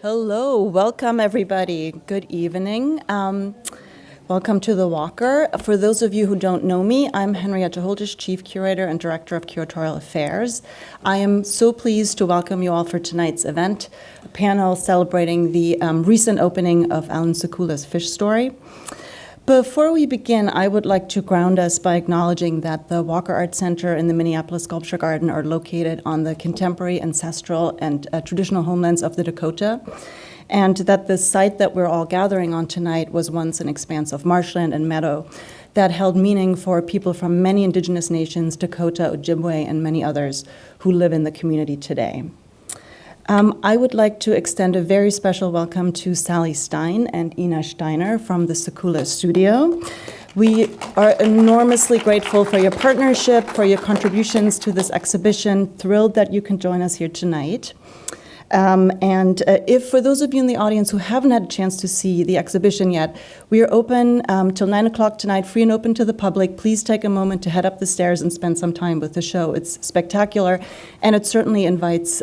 Hello, welcome everybody. Good evening. Welcome to The Walker. For those of you who don't know me, I'm Henriette Holdish, Chief Curator and Director of Curatorial Affairs. I am so pleased to welcome you all for tonight's event, a panel celebrating the recent opening of Allan Sekula's Fish Story. Before we begin, I would like to ground us by acknowledging that the Walker Art Center and the Minneapolis Sculpture Garden are located on the contemporary, ancestral, and traditional homelands of the Dakota, and that the site that we're all gathering on tonight was once an expanse of marshland and meadow that held meaning for people from many indigenous nations, Dakota, Ojibwe, and many others who live in the community today. I would like to extend a very special welcome to Sally Stein and Ina Steiner from the Sekula studio. We are enormously grateful for your partnership, for your contributions to this exhibition. Thrilled that you can join us here tonight. If for those of you in the audience who haven't had a chance to see the exhibition yet, we are open till 9 o'clock tonight, free and open to the public. Please take a moment to head up the stairs and spend some time with the show. It's spectacular, and it certainly invites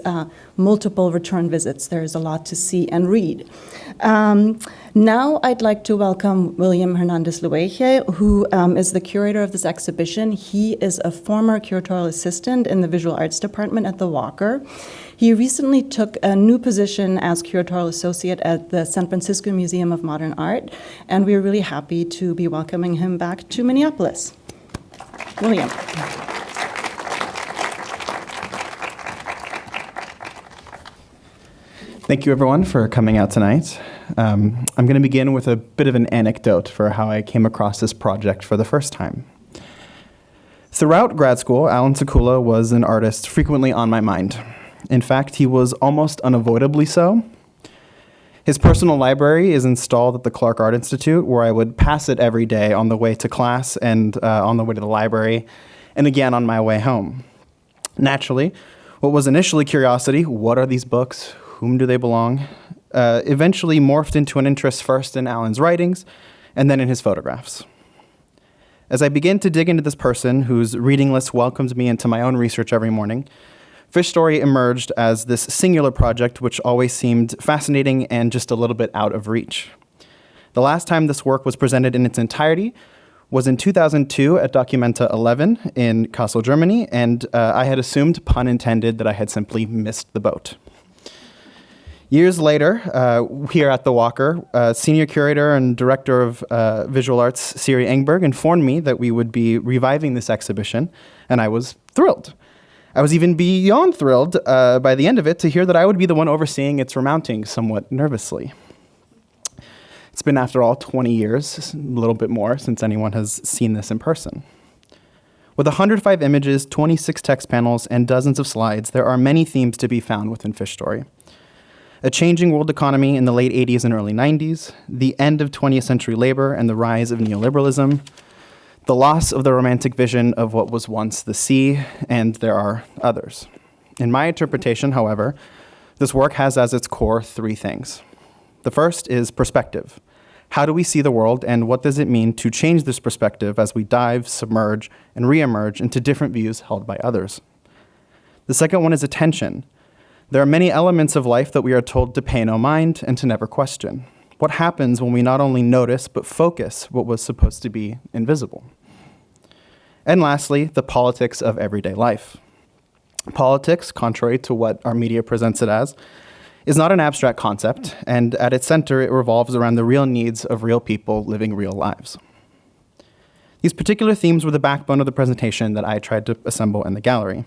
multiple return visits. There's a lot to see and read. Now I'd like to welcome William Hernandez-Luege, who is the curator of this exhibition. He is a former curatorial assistant in the Visual Arts Department at the Walker. He recently took a new position as curatorial associate at the San Francisco Museum of Modern Art, and we're really happy to be welcoming him back to Minneapolis. William. Thank you, everyone, for coming out tonight. I'm going to begin with a bit of an anecdote for how I came across this project for the first time. Throughout grad school, Allan Sekula was an artist frequently on my mind. In fact, he was almost unavoidably so. His personal library is installed at the Clark Art Institute, where I would pass it every day on the way to class and on the way to the library, and again on my way home. Naturally, what was initially curiosity, what are these books? Whom do they belong? Eventually morphed into an interest first in Allan's writings and then in his photographs. As I began to dig into this person whose reading list welcomes me into my own research every morning, Fish Story emerged as this singular project which always seemed fascinating and just a little bit out of reach. The last time this work was presented in its entirety was in 2002 at Documenta 11 in Kassel, Germany, and I had assumed, pun intended, that I had simply missed the boat. Years later, here at the Walker, senior curator and director of visual arts, Siri Engberg, informed me that we would be reviving this exhibition, and I was thrilled. I was even beyond thrilled by the end of it to hear that I would be the one overseeing its remounting somewhat nervously. It's been, after all, 20 years, a little bit more, since anyone has seen this in person. With 105 images, 26 text panels, and dozens of slides, there are many themes to be found within Fish Story. A changing world economy in the late 80s and early 90s, the end of 20th century labor and the rise of neoliberalism, the loss of the romantic vision of what was once the sea, and there are others. In my interpretation, however, this work has as its core three things. The first is perspective. How do we see the world, and what does it mean to change this perspective as we dive, submerge, and reemerge into different views held by others? The second one is attention. There are many elements of life that we are told to pay no mind and to never question. What happens when we not only notice, but focus what was supposed to be invisible? And lastly, the politics of everyday life. Politics, contrary to what our media presents it as, is not an abstract concept, and at its center, it revolves around the real needs of real people living real lives. These particular themes were the backbone of the presentation that I tried to assemble in the gallery.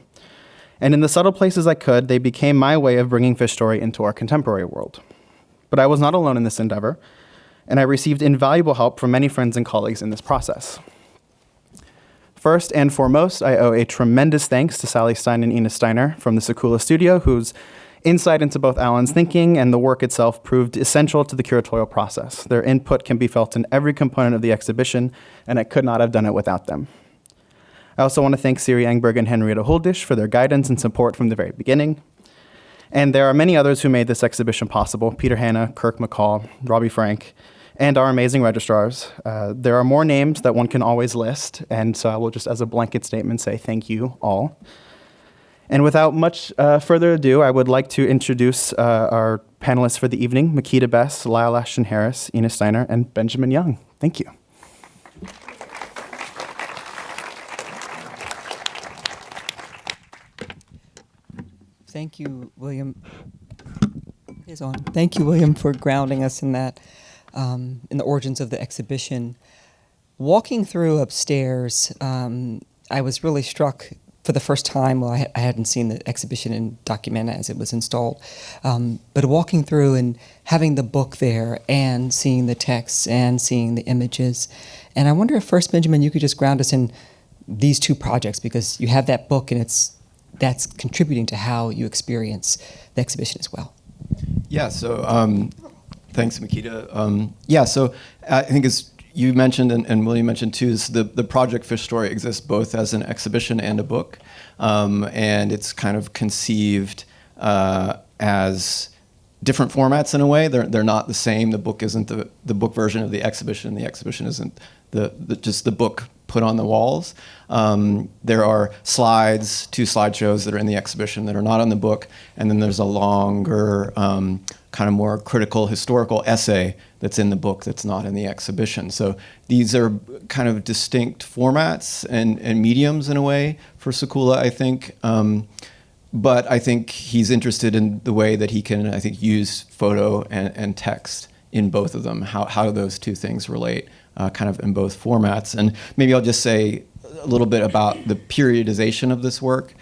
And in the subtle places I could, they became my way of bringing Fish Story into our contemporary world. But I was not alone in this endeavor, and I received invaluable help from many friends and colleagues in this process. First and foremost, I owe a tremendous thanks to Sally Stein and Ina Steiner from the Sekula studio, whose insight into both Allan's thinking and the work itself proved essential to the curatorial process. Their input can be felt in every component of the exhibition, and I could not have done it without them. I also want to thank Siri Engberg and Henriette Holdish for their guidance and support from the very beginning. And there are many others who made this exhibition possible: Peter Hanna, Kirk McCall, Robbie Frank, and our amazing registrars. There are more names that one can always list, and so I will just, as a blanket statement, say thank you all. And without much further ado, I would like to introduce our panelists for the evening, Makeda Bess, Lyle Ashton Harris, Ina Steiner, and Benjamin Young. Thank you. Thank you, William. Thank you, William, for grounding us in that, in the origins of the exhibition. Walking through upstairs, I was really struck for the first time. Well, I hadn't seen the exhibition in Documenta as it was installed, but walking through and having the book there and seeing the texts and seeing the images. And I wonder if first, Benjamin, you could just ground us in these two projects, because you have that book and that's contributing to how you experience the exhibition as well. Yeah, so thanks, Makeda. So I think as you mentioned and William mentioned too, is the project Fish Story exists both as an exhibition and a book. And it's kind of conceived as different formats in a way. They're not the same. The book isn't the book version of the exhibition. The exhibition isn't just the book put on the walls. There are slides, 2 slideshows that are in the exhibition that are not on the book, and then there's a longer, kind of more critical historical essay that's in the book that's not in the exhibition. So these are kind of distinct formats and mediums in a way for Sekula, I think. But I think he's interested in the way that he can, I think, use photo and text in both of them, how those two things relate kind of in both formats. And maybe I'll just say a little bit about the periodization of this work,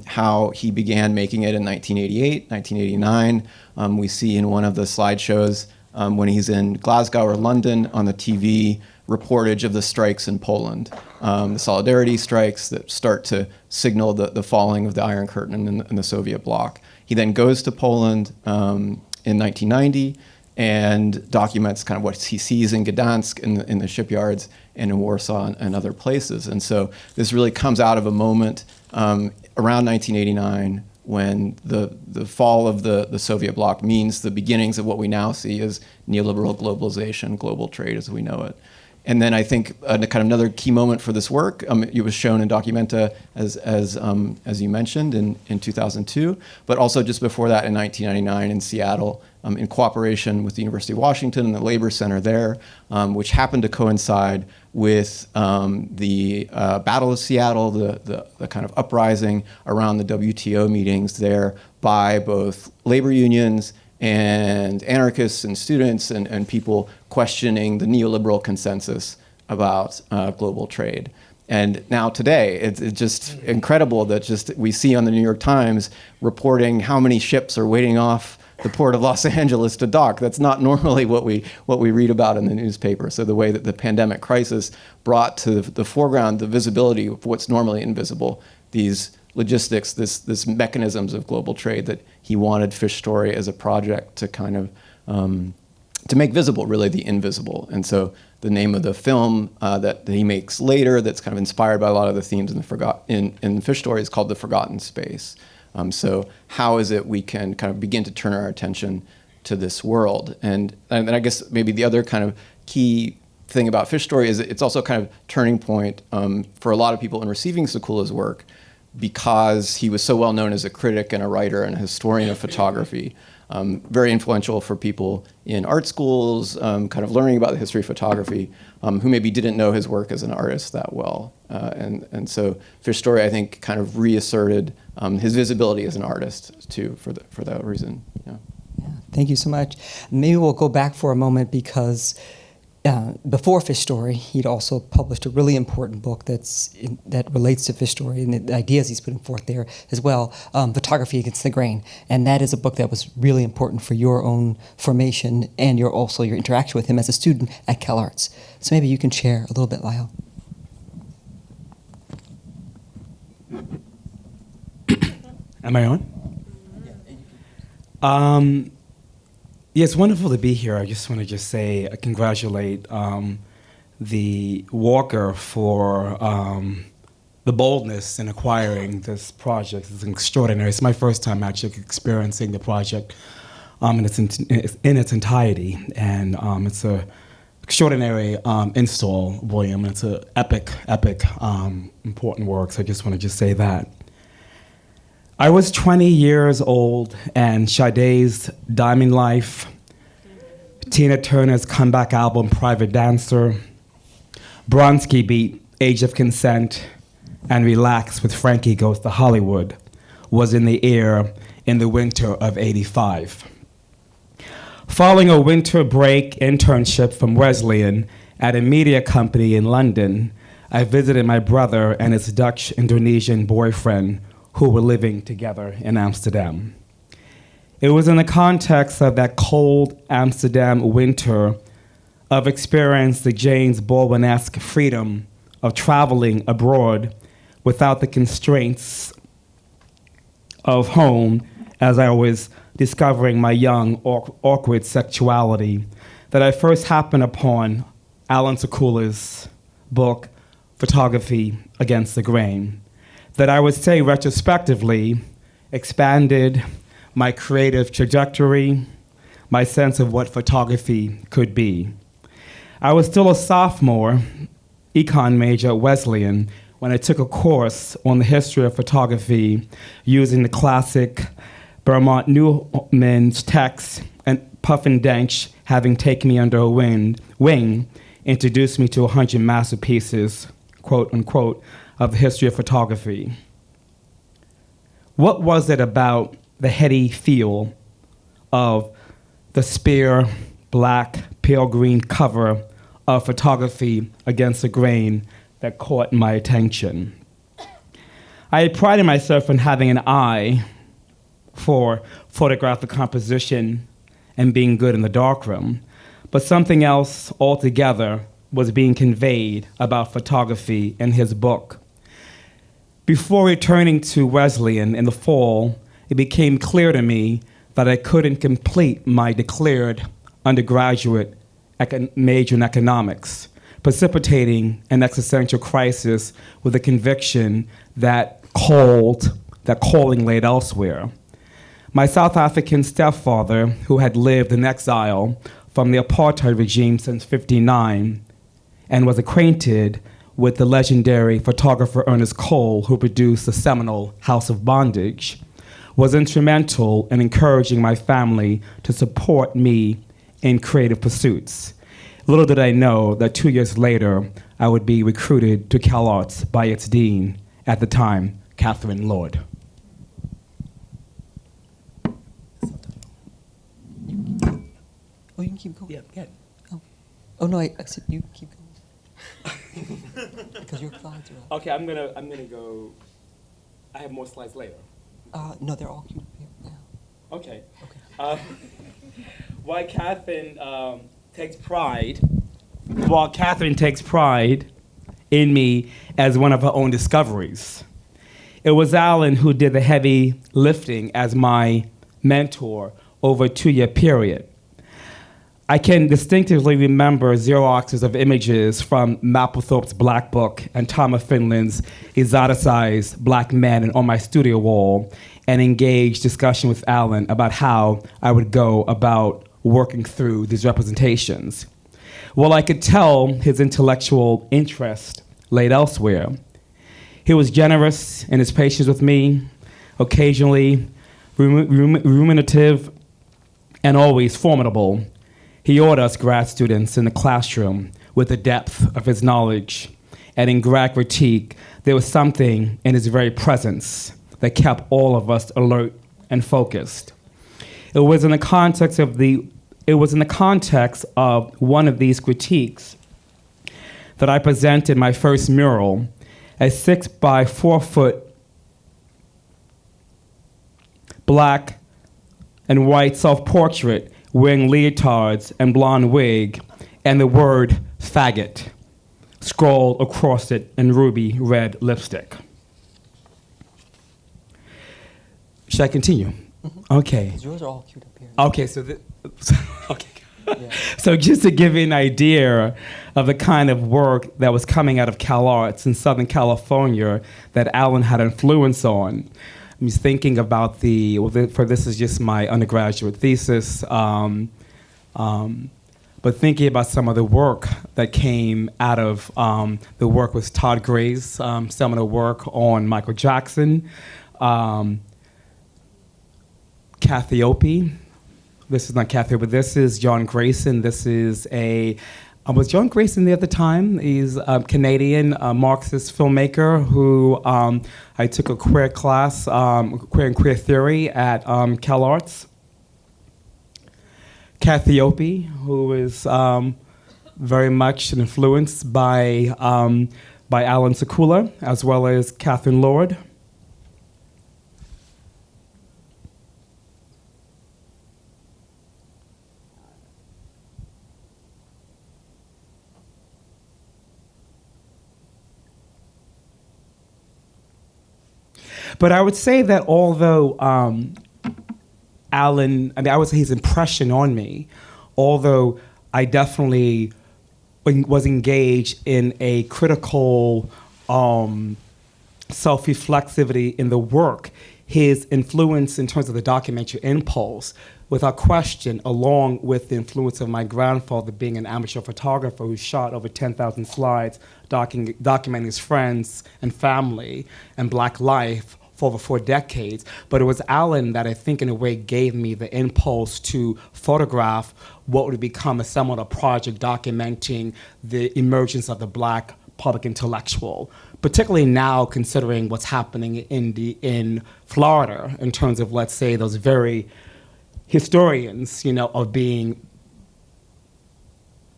how he began making it in 1988, 1989. We see in one of the slideshows when he's in Glasgow or London on the TV reportage of the strikes in Poland, the solidarity strikes that start to signal the falling of the Iron Curtain in the Soviet bloc. He then goes to Poland in 1990 and documents kind of what he sees in Gdansk in the shipyards and in Warsaw and other places. And so this really comes out of a moment around 1989 when the fall of the Soviet bloc means the beginnings of what we now see as neoliberal globalization, global trade as we know it. And then I think kind of another key moment for this work, it was shown in Documenta as you mentioned in 2002, but also just before that in 1999 in Seattle, in cooperation with the University of Washington and the Labor Center there, which happened to coincide with the Battle of Seattle, the kind of uprising around the WTO meetings there by both labor unions and anarchists and students and people questioning the neoliberal consensus about global trade. And now today, it's just incredible that just we see on the New York Times reporting how many ships are waiting off the port of Los Angeles to dock. That's not normally what we read about in the newspaper. So the way that the pandemic crisis brought to the foreground the visibility of what's normally invisible, these logistics, this mechanisms of global trade that he wanted Fish Story as a project to kind of to make visible, really, the invisible. And so the name of the film that he makes later, that's kind of inspired by a lot of the themes in Fish Story, is called The Forgotten Space. So how is it we can kind of begin to turn our attention to this world? And I guess maybe the other kind of key thing about Fish Story is it's also kind of turning point for a lot of people in receiving Sekula's work, because he was so well known as a critic and a writer and a historian of photography. Very influential for people in art schools, kind of learning about the history of photography, who maybe didn't know his work as an artist that well. And so Fish Story, I think, kind of reasserted his visibility as an artist, too, for that reason. Yeah. Yeah, thank you so much. Maybe we'll go back for a moment, because before Fish Story, he'd also published a really important book that relates to Fish Story and the ideas he's putting forth there as well, Photography Against the Grain. And that is a book that was really important for your own formation and your interaction with him as a student at CalArts. So maybe you can share a little bit, Lyle. Am I on? Yeah, it's wonderful to be here. I just want to say congratulate the Walker for the boldness in acquiring this project. It's extraordinary. It's my first time actually experiencing the project in its entirety, and it's a extraordinary install, William. And it's an epic, important work. So I just want to say that. I was 20 years old, and Sade's Diamond Life, Tina Turner's comeback album, Private Dancer, Bronski Beat, Age of Consent, and Relax with Frankie Goes to Hollywood was in the air in the winter of '85. Following a winter break internship from Wesleyan at a media company in London, I visited my brother and his Dutch-Indonesian boyfriend who were living together in Amsterdam. It was in the context of that cold Amsterdam winter of experience the James Baldwin-esque freedom of traveling abroad without the constraints of home as I was discovering my young, awkward sexuality that I first happened upon Allan Sekula's book, Photography Against the Grain, that I would say retrospectively expanded my creative trajectory, my sense of what photography could be. I was still a sophomore, econ major at Wesleyan, when I took a course on the history of photography using the classic Bermont Newman's text, and Puffin Dench, having taken me under a wing, introduced me to 100 masterpieces, quote unquote, of the history of photography. What was it about the heady feel of the spare, black, pale green cover of Photography Against the Grain that caught my attention? I had prided myself in having an eye for photographic composition and being good in the darkroom, but something else altogether was being conveyed about photography in his book. Before returning to Wesleyan in the fall, it became clear to me that I couldn't complete my declared undergraduate major in economics, precipitating an existential crisis with a conviction that calling laid elsewhere. My South African stepfather, who had lived in exile from the apartheid regime since '59 and was acquainted with the legendary photographer Ernest Cole, who produced the seminal House of Bondage, was instrumental in encouraging my family to support me in creative pursuits. Little did I know that 2 years later, I would be recruited to CalArts by its dean, at the time, Catherine Lord. Oh, you can keep going. Yeah. Oh no, I said you keep going. Because your slides are up. Okay, I'm gonna go. I have more slides later. No, they're all queued up here now. Okay. Okay. While Catherine takes pride in me as one of her own discoveries, it was Allan who did the heavy lifting as my mentor over a 2-year period. I can distinctively remember Xeroxes of images from Mapplethorpe's Black Book and Thomas Finland's exoticized black men on my studio wall, and engaged discussion with Allan about how I would go about working through these representations. While I could tell his intellectual interest laid elsewhere, he was generous in his patience with me, occasionally ruminative, and always formidable. He awed us grad students in the classroom with the depth of his knowledge, and in grad critique, there was something in his very presence that kept all of us alert and focused. It was in the context of one of these critiques that I presented my first mural, a 6 by 4 foot black and white self-portrait wearing leotards and blonde wig, and the word faggot scrawled across it in ruby red lipstick. Should I continue? Mm-hmm. Okay. Yours are all queued up here. Okay, Yeah. So just to give you an idea of the kind of work that was coming out of CalArts in Southern California that Allan had influence on, I was thinking about for this is just my undergraduate thesis, but thinking about some of the work that came out of the work with Todd Gray's seminal work on Michael Jackson, Kathy Opie. This is not Kathy, but this is John Grayson. This is was John Grayson there at the time? He's a Canadian Marxist filmmaker who I took a queer class, queer and queer theory at CalArts. Kathy Opie, who is very much influenced by Allan Sekula, as well as Catherine Lord. But I would say that although Allan, I would say his impression on me, although I definitely was engaged in a critical self-reflexivity in the work, his influence in terms of the documentary impulse, without question, along with the influence of my grandfather being an amateur photographer who shot over 10,000 slides documenting his friends and family and Black life for over 4 decades. But it was Allan that I think in a way gave me the impulse to photograph what would become a somewhat a project documenting the emergence of the Black public intellectual, particularly now considering what's happening in Florida in terms of, let's say, those very historians, of being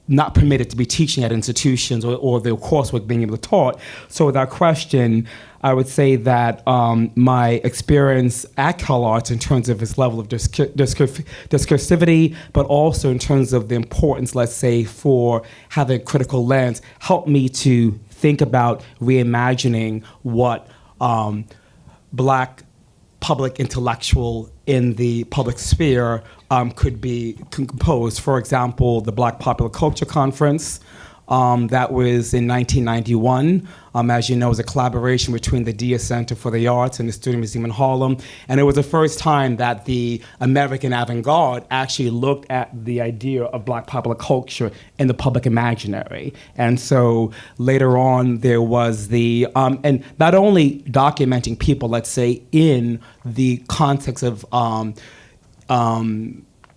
not permitted to be teaching at institutions or their coursework being able to taught. So without question, I would say that my experience at CalArts in terms of its level of discursivity, but also in terms of the importance, let's say, for having a critical lens, helped me to think about reimagining what Black public intellectual in the public sphere could be composed. For example, the Black Popular Culture Conference that was in 1991. As you know, it was a collaboration between the Dia Center for the Arts and the Student Museum in Harlem. And it was the first time that the American avant-garde actually looked at the idea of Black popular culture in the public imaginary. And so later on, there was the, and not only documenting people, let's say, in the context of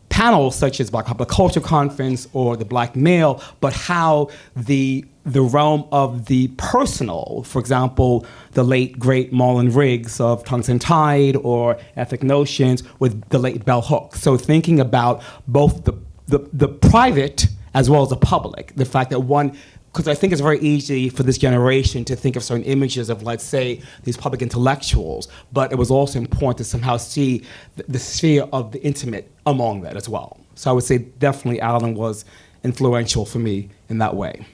panels such as Black Popular Culture Conference or the Black Male, but how the realm of the personal, for example, the late, great Marlon Riggs of Tongues and Tide or Ethnic Notions with the late Bell Hooks. So thinking about both the private as well as the public, the fact that one, because I think it's very easy for this generation to think of certain images of, let's say, these public intellectuals, but it was also important to somehow see the sphere of the intimate among that as well. So I would say definitely Allan was influential for me in that way.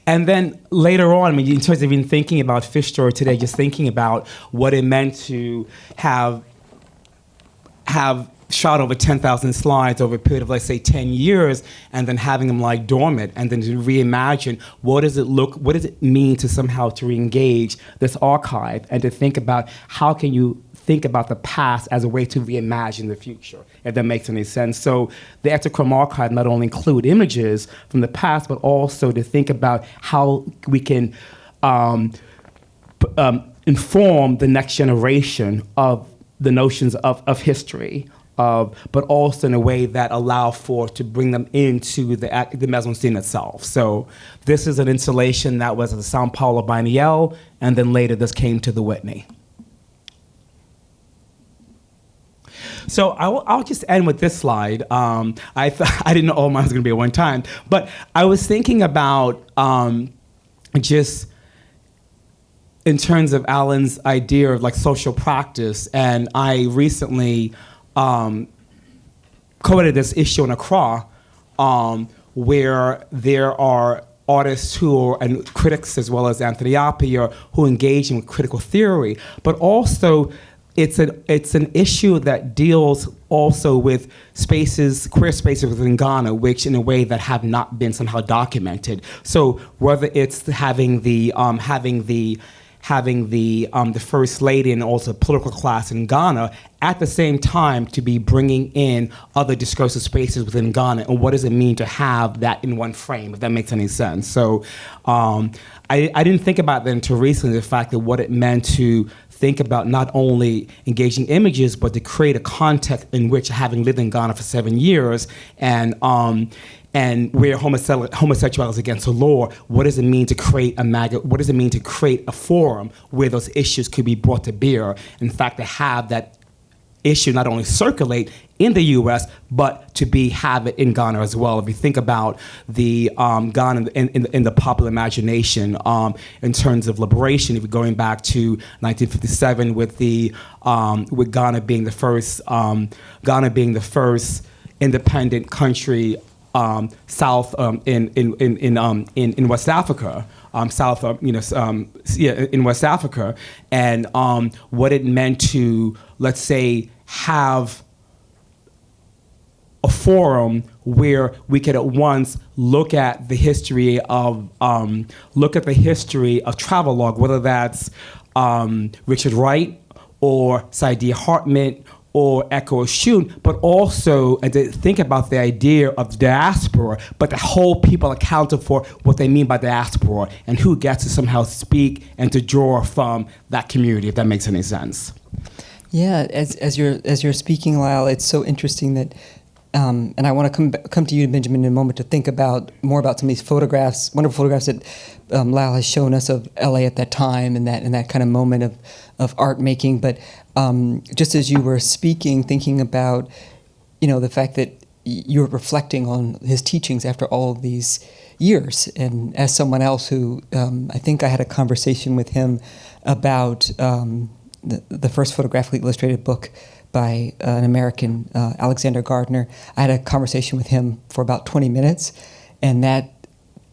And then later on, in terms of even thinking about Fish Story today, just thinking about what it meant to have shot over 10,000 slides over a period of, let's say, 10 years, and then having them lie dormant, and then to reimagine what does it mean to somehow to reengage this archive, and to think about how can you think about the past as a way to reimagine the future, if that makes any sense. So the Ektachrome archive not only include images from the past, but also to think about how we can inform the next generation of the notions of history, but also in a way that allow for to bring them into the mezzanine scene itself. So this is an installation that was at the Sao Paulo Biennial, and then later this came to the Whitney. So I'll just end with this slide. I didn't know all mine was going to be at one time, but I was thinking about just in terms of Allan's idea of like social practice, and I recently co-edited this issue in Accra, where there are artists and critics as well as Anthony Appiah who engage in critical theory, but also it's an issue that deals also with queer spaces within Ghana, which in a way that have not been somehow documented. So whether it's having the having the first lady and also political class in Ghana, at the same time to be bringing in other discursive spaces within Ghana, and what does it mean to have that in one frame, if that makes any sense. So I didn't think about that until recently, the fact that what it meant to think about not only engaging images, but to create a context in which, having lived in Ghana for 7 years, and where homosexuality is against the law, what does it mean to create what does it mean to create a forum where those issues could be brought to bear? In fact, to have that issue not only circulate in the U.S., but to have it in Ghana as well. If you think about the Ghana in the popular imagination in terms of liberation, if you're going back to 1957 with Ghana being the first independent country south in West Africa, in West Africa, and what it meant to, let's say, have a forum where we could at once look at the history of travelogue, whether that's Richard Wright or Saidiya Hartman or Echo Shun, but also to think about the idea of diaspora, but to hold people accountable for what they mean by diaspora and who gets to somehow speak and to draw from that community, if that makes any sense. Yeah, as you're speaking, Lyle, it's so interesting that, and I want to come to you, Benjamin, in a moment to think more about some of these photographs, wonderful photographs that Lyle has shown us of LA at that time and that kind of moment of art making. But just as you were speaking, thinking about, the fact that you're reflecting on his teachings after all of these years, and as someone else who I think I had a conversation with him about the first photographically illustrated book by an American, Alexander Gardner. I had a conversation with him for about 20 minutes, and that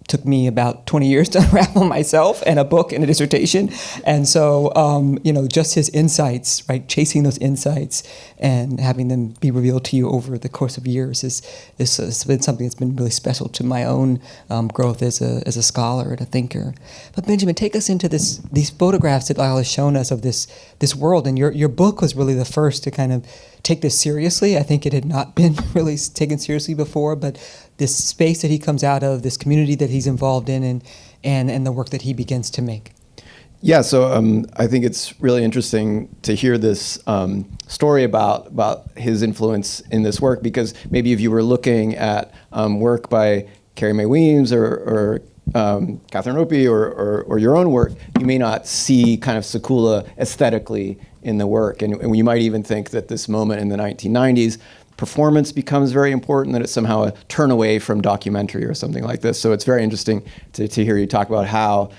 took me about 20 years to unravel myself, and a book and a dissertation. And so, just his insights, right, chasing those insights and having them be revealed to you over the course of years has been something that's been really special to my own growth as a scholar and a thinker. But Benjamin, take us into these photographs that Lyle has shown us of this world. And your book was really the first to kind of take this seriously. I think it had not been really taken seriously before, but this space that he comes out of, this community that he's involved in, and the work that he begins to make. Yeah, so I think it's really interesting to hear this story about his influence in this work, because maybe if you were looking at work by Carrie Mae Weems or Catherine Opie or your own work, you may not see kind of Sekula aesthetically in the work. And you might even think that this moment in the 1990s, performance becomes very important, that it's somehow a turn away from documentary or something like this. So it's very interesting to hear you talk about how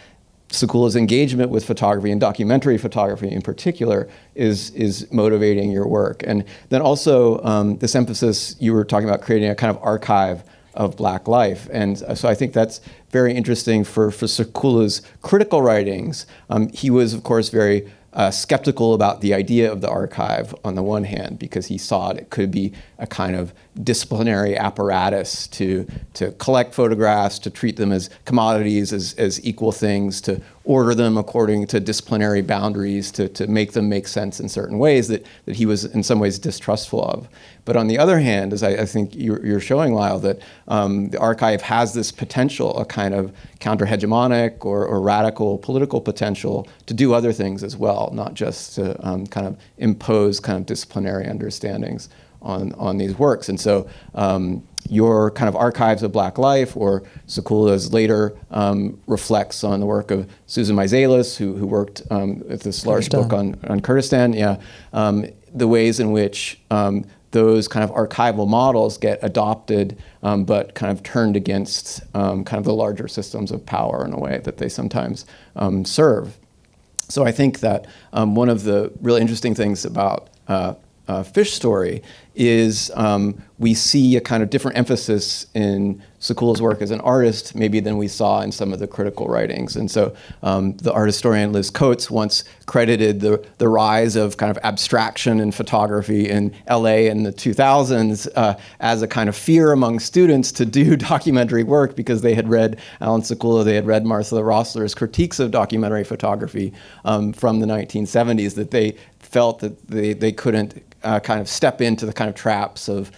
Sekula's engagement with photography and documentary photography in particular is motivating your work. And then also this emphasis, you were talking about creating a kind of archive of Black life. And so I think that's very interesting for Sekula's critical writings. He was, of course, very skeptical about the idea of the archive on the one hand, because he saw it could be a kind of disciplinary apparatus to collect photographs, to treat them as commodities, as equal things, to order them according to disciplinary boundaries, to make them make sense in certain ways that he was in some ways distrustful of. But on the other hand, as I think you're showing, Lyle, that the archive has this potential, a kind of counter-hegemonic or radical political potential to do other things as well, not just to kind of impose kind of disciplinary understandings on these works. And so your kind of archives of Black life, or Sekula's later reflects on the work of Susan Meiselas, who worked with this large book on Kurdistan, the ways in which those kind of archival models get adopted, but kind of turned against kind of the larger systems of power in a way that they sometimes serve. So I think that one of the really interesting things about Fish Story is we see a kind of different emphasis in Sekula's work as an artist maybe than we saw in some of the critical writings. And so the art historian Liz Coates once credited the rise of kind of abstraction in photography in LA in the 2000s as a kind of fear among students to do documentary work because they had read Allan Sekula, they had read Martha Rossler's critiques of documentary photography from the 1970s, that they felt that they couldn't kind of step into the kind of traps of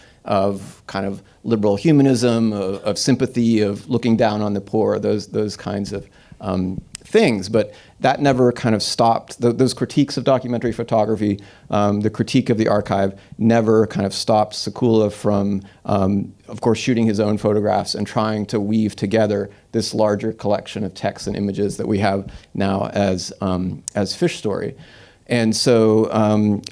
kind of liberal humanism, of sympathy, of looking down on the poor, those kinds of things. But that never kind of stopped, those critiques of documentary photography, the critique of the archive never kind of stopped Sekula from, of course, shooting his own photographs and trying to weave together this larger collection of texts and images that we have now as Fish Story. And so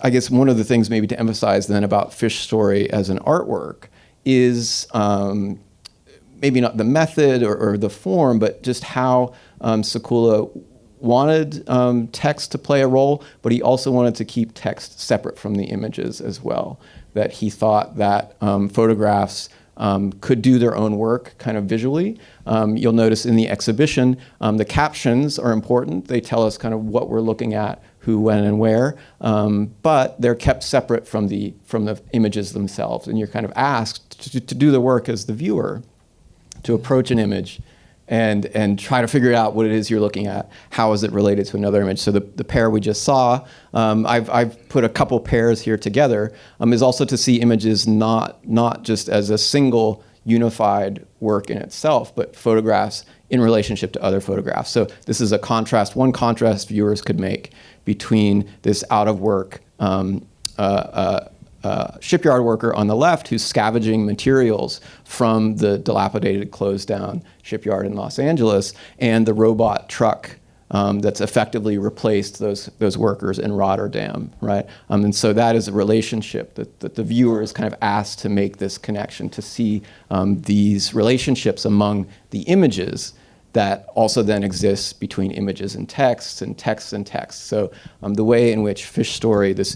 I guess one of the things maybe to emphasize then about Fish Story as an artwork is maybe not the method or the form, but just how Sekula wanted text to play a role, but he also wanted to keep text separate from the images as well. That he thought that photographs could do their own work kind of visually. You'll notice in the exhibition, the captions are important. They tell us kind of what we're looking at, who, when, and where, but they're kept separate from the images themselves. And you're kind of asked to do the work as the viewer, to approach an image and try to figure out what it is you're looking at. How is it related to another image? So the pair we just saw, I've put a couple pairs here together, is also to see images not just as a single unified work in itself, but photographs in relationship to other photographs. So this is a contrast, one contrast viewers could make between this out-of-work shipyard worker on the left who's scavenging materials from the dilapidated, closed-down shipyard in Los Angeles, and the robot truck that's effectively replaced those workers in Rotterdam, right? And so that is a relationship that the viewer is kind of asked to make this connection, to see these relationships among the images that also then exists between images and texts and texts and texts. So the way in which Fish Story, this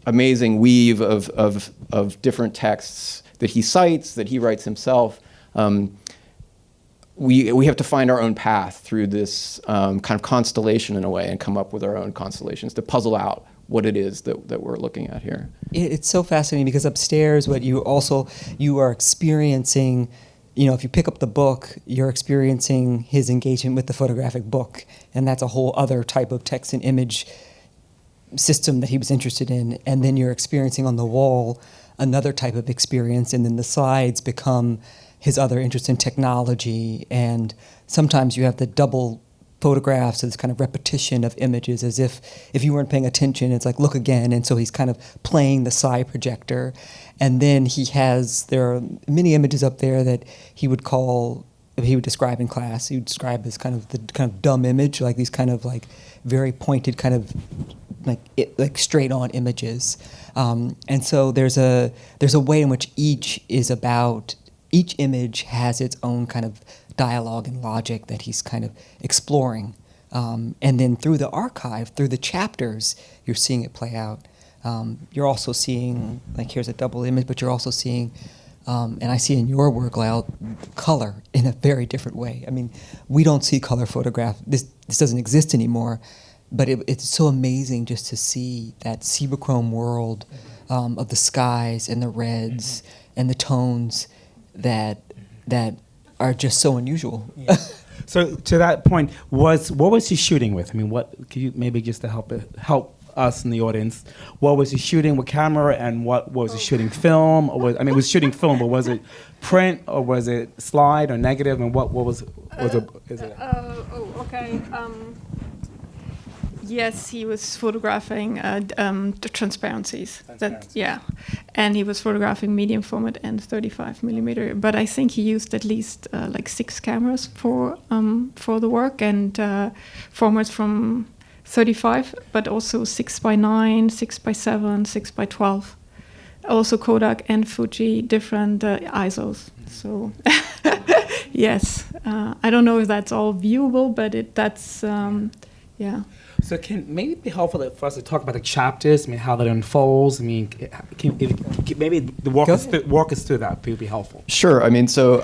amazing weave of different texts that he cites, that he writes himself, we have to find our own path through this kind of constellation in a way and come up with our own constellations to puzzle out what it is that we're looking at here. It's so fascinating because upstairs what you are experiencing, if you pick up the book, you're experiencing his engagement with the photographic book, and that's a whole other type of text and image system that he was interested in. And then you're experiencing on the wall another type of experience, and then the sides become his other interest in technology. And sometimes you have the double photographs, this kind of repetition of images, as if you weren't paying attention, it's like, look again. And so he's kind of playing the side projector. And then there are many images up there that he would describe in class. He would describe as kind of dumb image, like these kind of like very pointed kind of like straight on images. And so there's a way in which each image has its own kind of dialogue and logic that he's kind of exploring. And then through the archive, through the chapters, you're seeing it play out. You're also seeing, like here's a double image, but you're also seeing, and I see in your work, Lyle, color in a very different way. I mean, we don't see color photograph. This doesn't exist anymore, but it's so amazing just to see that Cibachrome world of the skies and the reds and the tones that are just so unusual. Yeah. So to that point, what was he shooting with? I mean, what could you maybe just to help us in the audience? What was he shooting with camera, and what was he shooting film? Or it was shooting film, but was it print or was it slide or negative? And what was it? Okay. Yes, he was photographing the transparencies. And he was photographing medium format and 35 millimeter. But I think he used at least like 6 cameras for the work, and formats from 35, but also 6x9, 6x7, 6x12. Also Kodak and Fuji, different ISOs. So yes, I don't know if that's all viewable, but that's. So can maybe be helpful for us to talk about the chapters, I mean, how that unfolds. I mean, maybe walk us through that would be helpful. Sure. I mean, so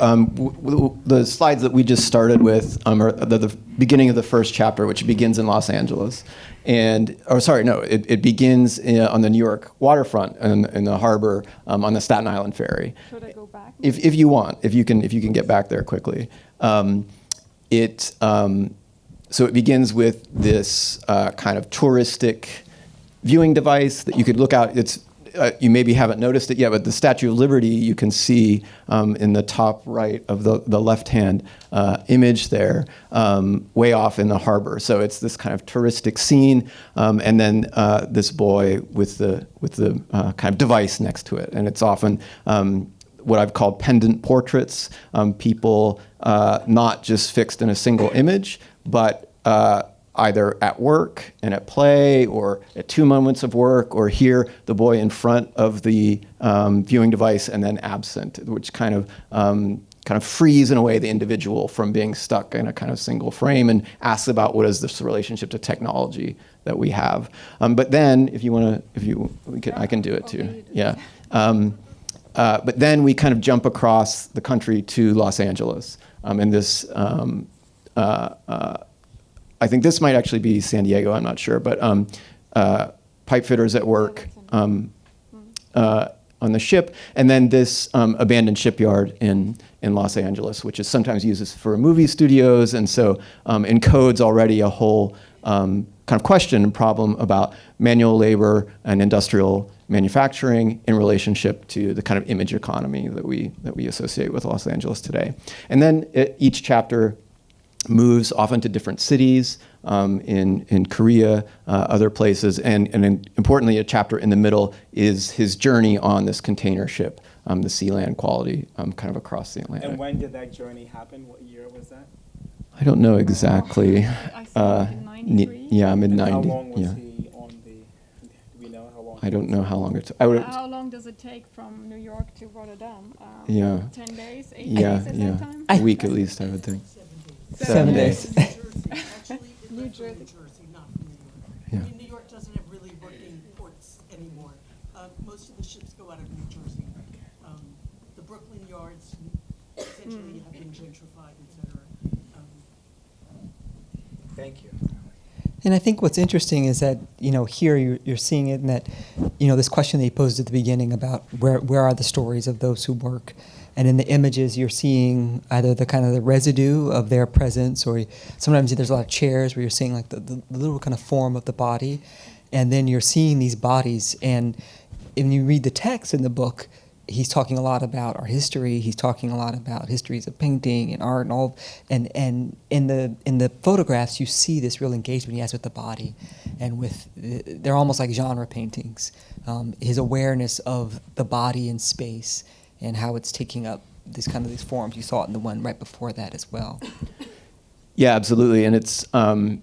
the slides that we just started with are the beginning of the first chapter, which begins in Los Angeles. It begins on the New York waterfront in the harbor on the Staten Island ferry. Should I go back? If you want, if you can get back there quickly. So it begins with this kind of touristic viewing device that you could look out. You maybe haven't noticed it yet, but the Statue of Liberty you can see in the top right of the left-hand image there, way off in the harbor. So it's this kind of touristic scene, and then this boy with the kind of device next to it, and it's often what I've called pendant portraits, people not just fixed in a single image, but either at work and at play, or at two moments of work, or here, the boy in front of the viewing device and then absent, which kind of frees in a way the individual from being stuck in a kind of single frame and asks about what is this relationship to technology that we have. But then, I can do it too. Yeah. But then we kind of jump across the country to Los Angeles, and this. I think this might actually be San Diego, I'm not sure, but pipe fitters at work on the ship, and then this abandoned shipyard in Los Angeles, which is sometimes used for movie studios, and so encodes already a whole kind of question and problem about manual labor and industrial manufacturing in relationship to the kind of image economy that we associate with Los Angeles today. And then each chapter moves often to different cities in Korea, other places, and importantly, a chapter in the middle is his journey on this container ship, the Sea Land Quality, kind of across the Atlantic. And when did that journey happen? What year was that? I don't know exactly. I think in 93. Yeah, mid-90s. How long was yeah. he on the? Do we know how long? I don't know how long it took. How long does it take from New York to Rotterdam? 10 days, 8 days at that time? A week at least, I would think. 7 days. New Jersey. Not New York. Yeah. I mean, New York doesn't have really working ports anymore. Most of the ships go out of New Jersey. The Brooklyn yards essentially have been gentrified, et cetera. Thank you. And I think what's interesting is that, here you're seeing it in that, this question that he posed at the beginning about where are the stories of those who work. And in the images, you're seeing either the kind of the residue of their presence, or sometimes there's a lot of chairs where you're seeing like the little kind of form of the body. And then you're seeing these bodies. And when you read the text in the book, he's talking a lot about our history. He's talking a lot about histories of painting and art and all. And in the photographs, you see this real engagement he has with the body, and they're almost like genre paintings. His awareness of the body in space and how it's taking up these forms. You saw it in the one right before that as well. Yeah, absolutely. And it's on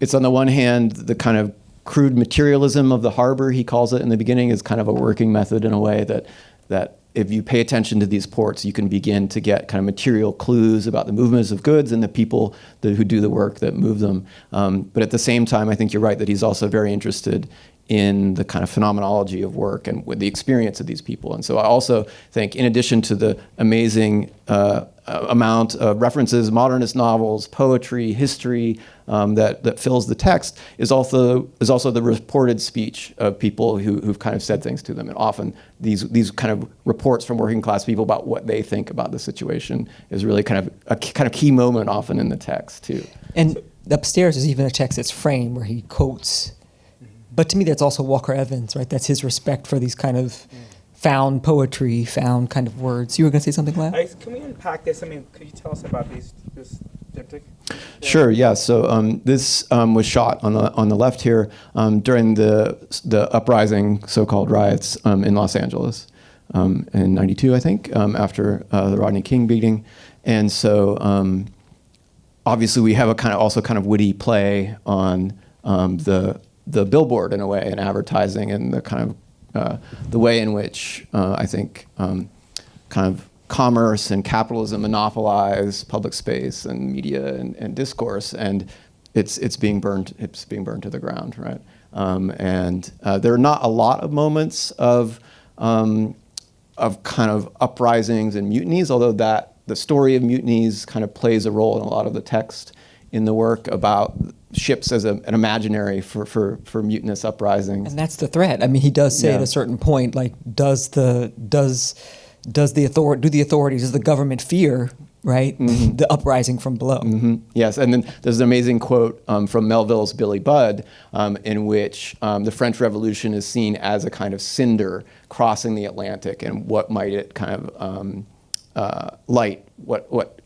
the one hand, the kind of crude materialism of the harbor, he calls it in the beginning, is kind of a working method in a way that if you pay attention to these ports, you can begin to get kind of material clues about the movements of goods and the people who do the work that move them. But at the same time, I think you're right that he's also very interested in the kind of phenomenology of work and with the experience of these people. And so I also think, in addition to the amazing amount of references, modernist novels, poetry, history that fills the text, is also the reported speech of people who've kind of said things to them. And often these kind of reports from working class people about what they think about the situation is really kind of a kind of key moment often in the text too. And upstairs is even a text that's framed where he quotes. But to me, that's also Walker Evans, right? That's his respect for these kind of found poetry, found kind of words. You were going to say something, Lyle? Can we unpack this? I mean, could you tell us about this diptych? Sure. Yeah. So this was shot on the left here during the uprising, so-called riots in Los Angeles in '92, I think, after the Rodney King beating, and so obviously we have a kind of witty play on the billboard in a way, and advertising, and the kind of the way in which I think kind of commerce and capitalism monopolize public space and media and discourse. And it's being burned. It's being burned to the ground, right? And there are not a lot of moments of kind of uprisings and mutinies, although the story of mutinies kind of plays a role in a lot of the text in the work about ships as an imaginary for mutinous uprisings. And that's the threat. I mean, he does say at a certain point, like, do the authorities, does the government fear, right, the uprising from below? Yes, and then there's an amazing quote from Melville's Billy Budd, in which the French Revolution is seen as a kind of cinder crossing the Atlantic, and what might it kind of light, what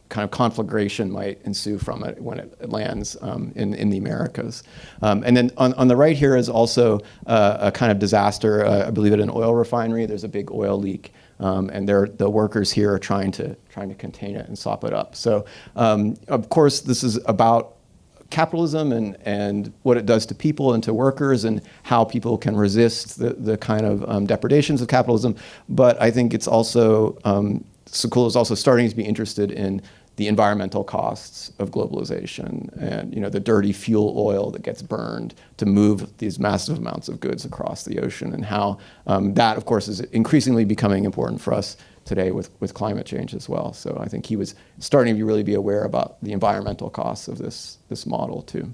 kind of conflagration might ensue from it when it lands in the Americas. And then on the right here is also a kind of disaster, I believe at an oil refinery. There's a big oil leak, and the workers here are trying to contain it and sop it up. So of course this is about capitalism and what it does to people and to workers and how people can resist the kind of depredations of capitalism. But I think it's also, Sekula is also starting to be interested in the environmental costs of globalization and the dirty fuel oil that gets burned to move these massive amounts of goods across the ocean, and how that, of course, is increasingly becoming important for us today with climate change as well. So I think he was starting to really be aware about the environmental costs of this model too.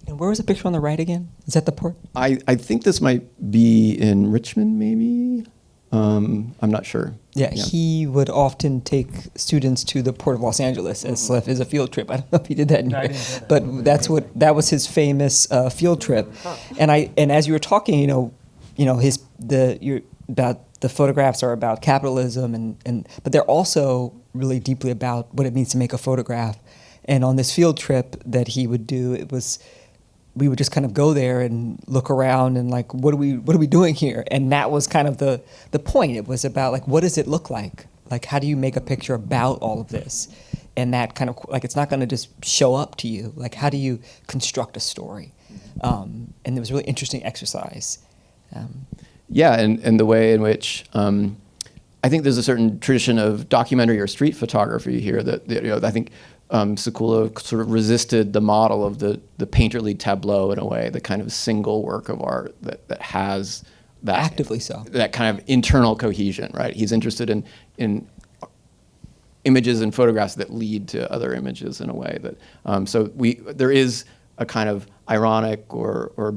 And where was the picture on the right again? Is that the port? I think this might be in Richmond, maybe. I'm not sure. Yeah, he would often take students to the Port of Los Angeles as a field trip. I don't know if he did that, but that was his famous field trip. And as you were talking, about the photographs are about capitalism, but they're also really deeply about what it means to make a photograph. And on this field trip that he would do, we would just kind of go there and look around and like, what are we doing here? And that was kind of the point. It was about like, what does it look like? Like, how do you make a picture about all of this? And that kind of like, it's not going to just show up to you. Like, how do you construct a story? And it was a really interesting exercise. And the way in which I think there's a certain tradition of documentary or street photography here that I think Sekula sort of resisted the model of the painterly tableau in a way, the kind of single work of art that has that actively so that kind of internal cohesion, right? He's interested in images and photographs that lead to other images in a way that there is a kind of ironic or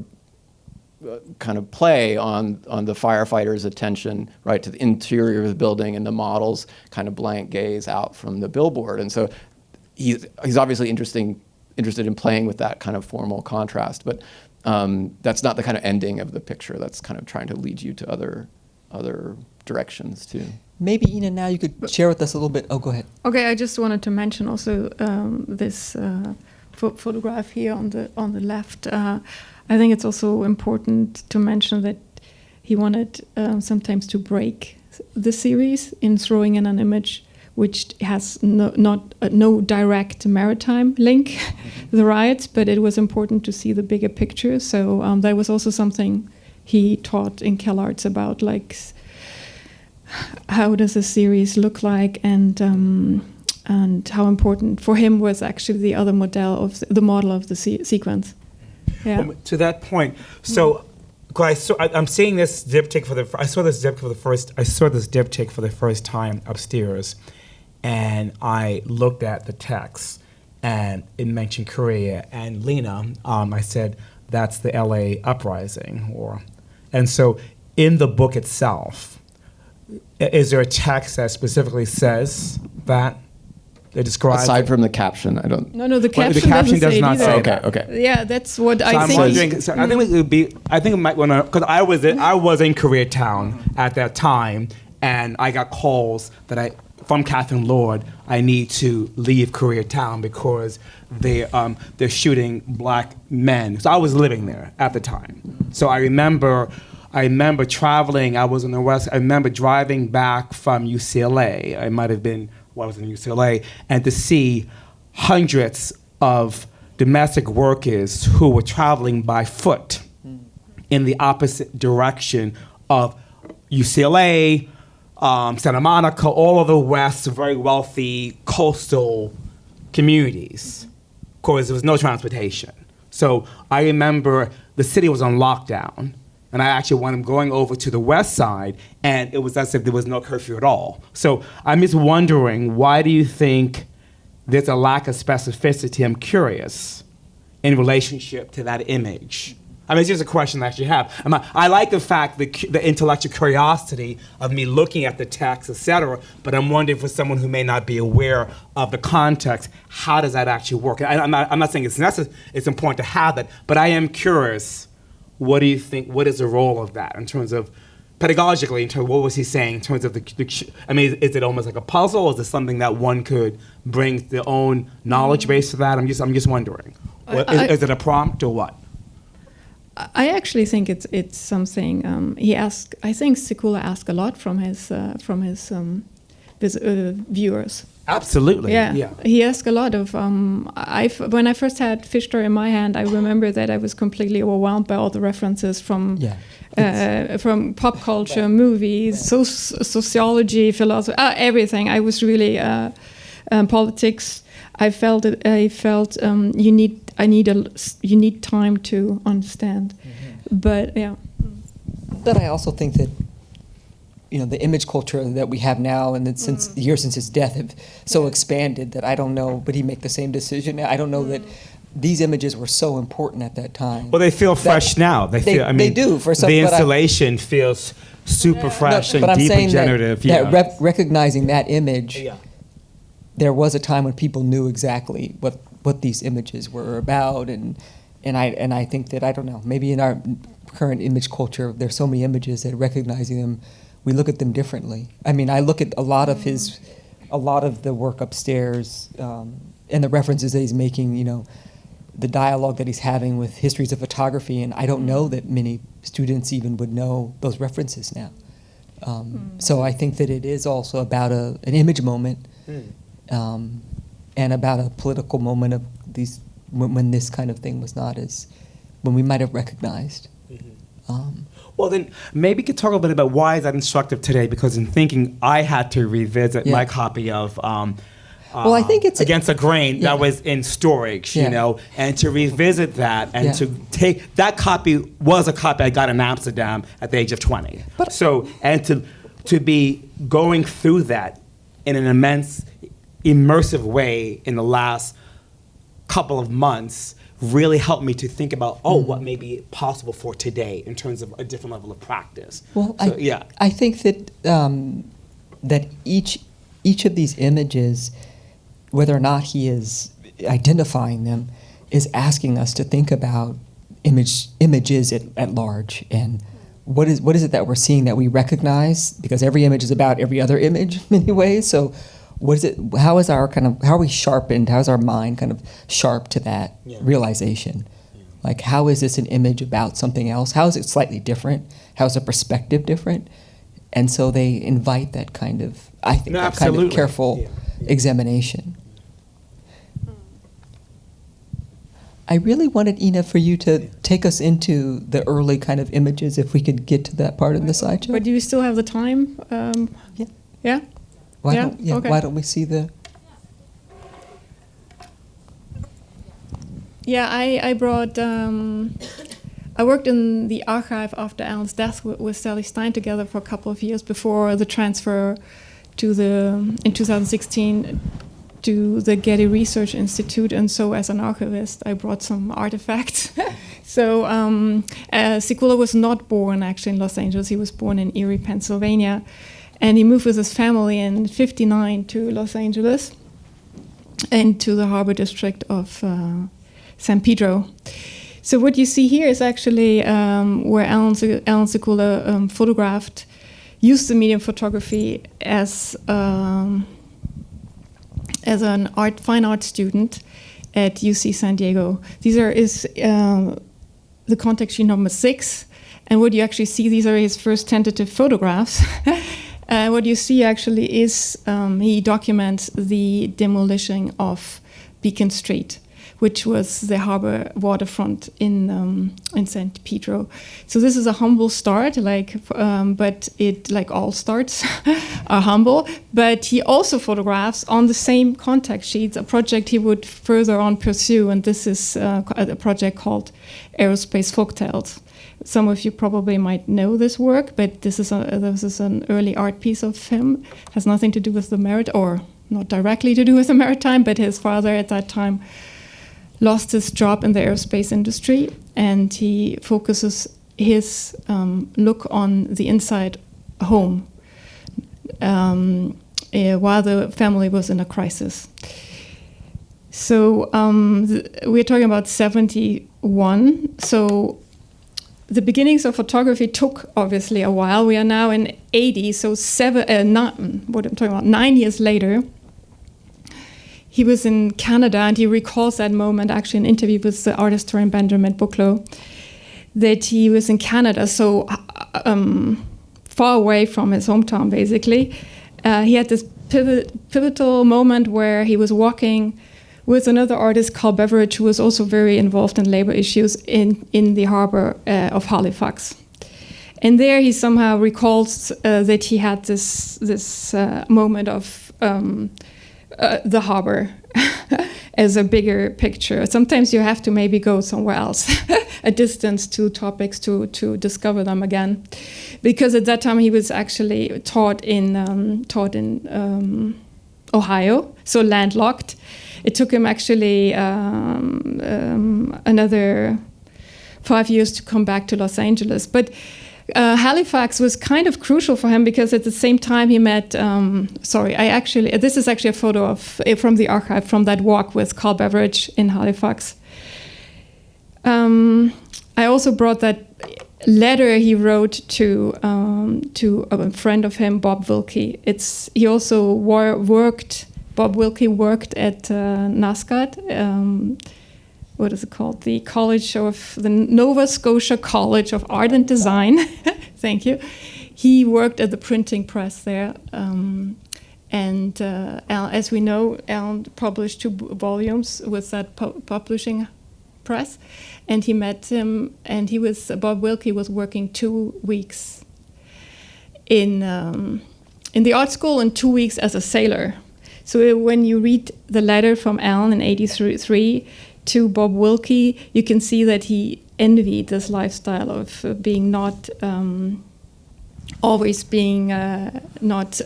kind of play on the firefighter's attention, right, to the interior of the building and the model's kind of blank gaze out from the billboard. And so he's obviously interested in playing with that kind of formal contrast, but that's not the kind of ending of the picture. That's kind of trying to lead you to other directions too. Maybe, Ina, now you could share with us a little bit. Oh, go ahead. Okay, I just wanted to mention also this photograph here on the left. I think it's also important to mention that he wanted sometimes to break the series in throwing in an image which has no direct maritime link, the riots, but it was important to see the bigger picture. So that was also something he taught in CalArts about, like, how does a series look like, and how important for him was actually the other model of the sequence. Yeah. To that point, so I'm seeing this diptych I saw this diptych for the first time upstairs. And I looked at the text, and it mentioned Korea. And Lena, I said, that's the LA uprising. And so in the book itself, is there a text that specifically says that? That describes aside from the caption, I don't. No, the caption, the caption does not say that. Okay. Yeah, that's what so I think. I think it would be. I think it might want to, because I was in Koreatown at that time, and I got calls from Catherine Lord, I need to leave Koreatown because they're shooting black men. So I was living there at the time. So I remember traveling. I was in the West. I remember driving back from UCLA. I might have been. I was in UCLA, and to see hundreds of domestic workers who were traveling by foot in the opposite direction of UCLA, Santa Monica, all of the West, very wealthy coastal communities, course, there was no transportation. So I remember the city was on lockdown, and I actually wound up going over to the west side, and it was as if there was no curfew at all. So I'm just wondering, why do you think there's a lack of specificity? I'm curious in relationship to that image. I mean, it's just a question I actually have. I like the fact, the intellectual curiosity of me looking at the text, et cetera, but I'm wondering for someone who may not be aware of the context, how does that actually work? I'm not saying it's necessary, it's important to have it, but I am curious, what do you think, what is the role of that in terms of, pedagogically, in terms of what was he saying, in terms of I mean, is it almost like a puzzle, or is it something that one could bring their own knowledge base to that? I'm just wondering. Is it a prompt or what? I actually think it's something I think Sekula asked a lot from his viewers. Absolutely. Yeah. He asked a lot of. When I first had Fish Story in my hand, I remember that I was completely overwhelmed by all the references from pop culture, movies, sociology, philosophy, everything. I was really politics. I felt you need time to understand, but yeah. But I also think that the image culture that we have now, and that since the years since his death, have so expanded that I don't know. Would he make the same decision? I don't know that these images were so important at that time. Well, they feel fresh now. They feel. I mean, they do. For some, the installation feels super fresh and but I'm deeply saying generative. that recognizing that image. Yeah. There was a time when people knew exactly what these images were about, and I think that, I don't know, maybe in our current image culture, there's so many images that recognizing them, we look at them differently. I mean, I look at a lot of the work upstairs, and the references that he's making, the dialogue that he's having with histories of photography, and I don't know that many students even would know those references now. So I think that it is also about an image moment. And about a political moment of these when this kind of thing was not as when we might have recognized. Well, then maybe you could talk a bit about why is that instructive today? Because in thinking, I had to revisit my copy of well, I think it's Against the Grain that was in storage, and to revisit that and to take that copy was a copy I got in Amsterdam at the age of 20. But so to be going through that in an immense, immersive way in the last couple of months really helped me to think about what may be possible for today in terms of a different level of practice. Well, I think that that each of these images, whether or not he is identifying them, is asking us to think about images at large, and what is it that we're seeing that we recognize, because every image is about every other image in many ways. So what is it? How are we sharpened? How is our mind kind of sharp to that realization? Like, how is this an image about something else? How is it slightly different? How is the perspective different? And so they invite that kind of, I think, that kind of careful examination. I really wanted, Ina, for you to take us into the early kind of images, if we could get to that part of the slideshow. But do you still have the time? Yeah? Why don't we see the... Yeah, I brought... I worked in the archive after Allan's death with Sally Stein together for a couple of years before the transfer in 2016 to the Getty Research Institute, and so as an archivist I brought some artifacts. So Sekula was not born actually in Los Angeles. He was born in Erie, Pennsylvania, and he moved with his family in '59 to Los Angeles and to the harbor district of San Pedro. So what you see here is actually where Allan Sekula photographed, used the medium photography as an fine art student at UC San Diego. These are the contact sheet number 6, and what you actually see, these are his first tentative photographs. What you see actually is he documents the demolition of Beacon Street, which was the harbor waterfront in San Pedro. So this is a humble start, but it, like all starts, are humble. But he also photographs on the same contact sheets a project he would further on pursue, and this is a project called Aerospace Folktales. Some of you probably might know this work, but this is an early art piece of him. It has nothing to do with the or not directly to do with the maritime, but his father at that time lost his job in the aerospace industry, and he focuses his look on the inside home while the family was in a crisis. So we're talking about 71. So the beginnings of photography took obviously a while. We are now in 80, so 9 years later. He was in Canada, and he recalls that moment, actually, in an interview with the art historian Benjamin Bucklow, that he was in Canada, so far away from his hometown, basically. He had this pivotal moment where he was walking with another artist, Carl Beveridge, who was also very involved in labor issues in the harbor of Halifax. And there he somehow recalls that he had this moment of the harbor as a bigger picture. Sometimes you have to maybe go somewhere else, a distance to topics to discover them again. Because at that time he was actually taught in Ohio, so landlocked. It took him actually another 5 years to come back to Los Angeles. But Halifax was kind of crucial for him because at the same time he met, this is actually a photo from the archive from that walk with Carl Beveridge in Halifax. I also brought that letter he wrote to a friend of him, Bob Wilkie. He also Bob Wilkie worked at NASCAD, what is it called? The Nova Scotia College of Art and Design. Thank you. He worked at the printing press there. And as we know, Allan published 2 volumes with that publishing press. And he met him, and Bob Wilkie was working 2 weeks in the art school and 2 weeks as a sailor. So when you read the letter from Allan in 83 to Bob Wilkie, you can see that he envied this lifestyle of being not always being not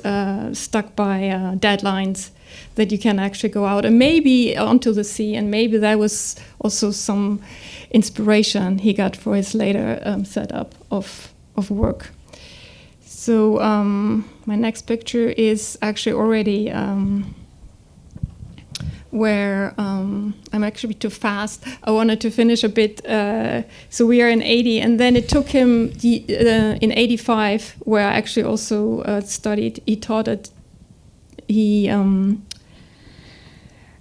stuck by deadlines, that you can actually go out and maybe onto the sea, and maybe that was also some inspiration he got for his later setup of work. So my next picture is actually already where I'm actually too fast. I wanted to finish a bit. So we are in 80, and then it took him in 85, where I actually also studied. He taught at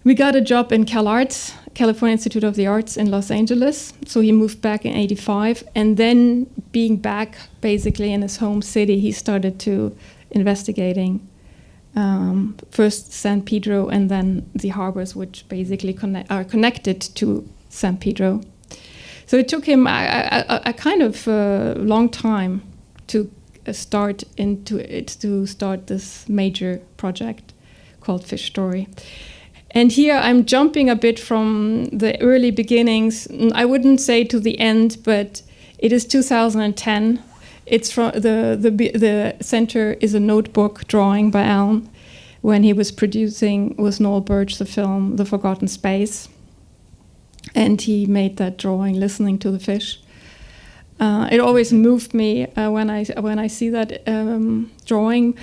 we got a job in CalArts, California Institute of the Arts in Los Angeles. So he moved back in 85, and then being back basically in his home city, he started to investigating first San Pedro and then the harbors, which basically are connected to San Pedro. So it took him a kind of long time to start this major project called Fish Story. And here I'm jumping a bit from the early beginnings. I wouldn't say to the end, but it is 2010. It's from the center is a notebook drawing by Allan when he was producing with Noel Birch the film The Forgotten Space, and he made that drawing listening to the fish. It always moved me when I see that drawing,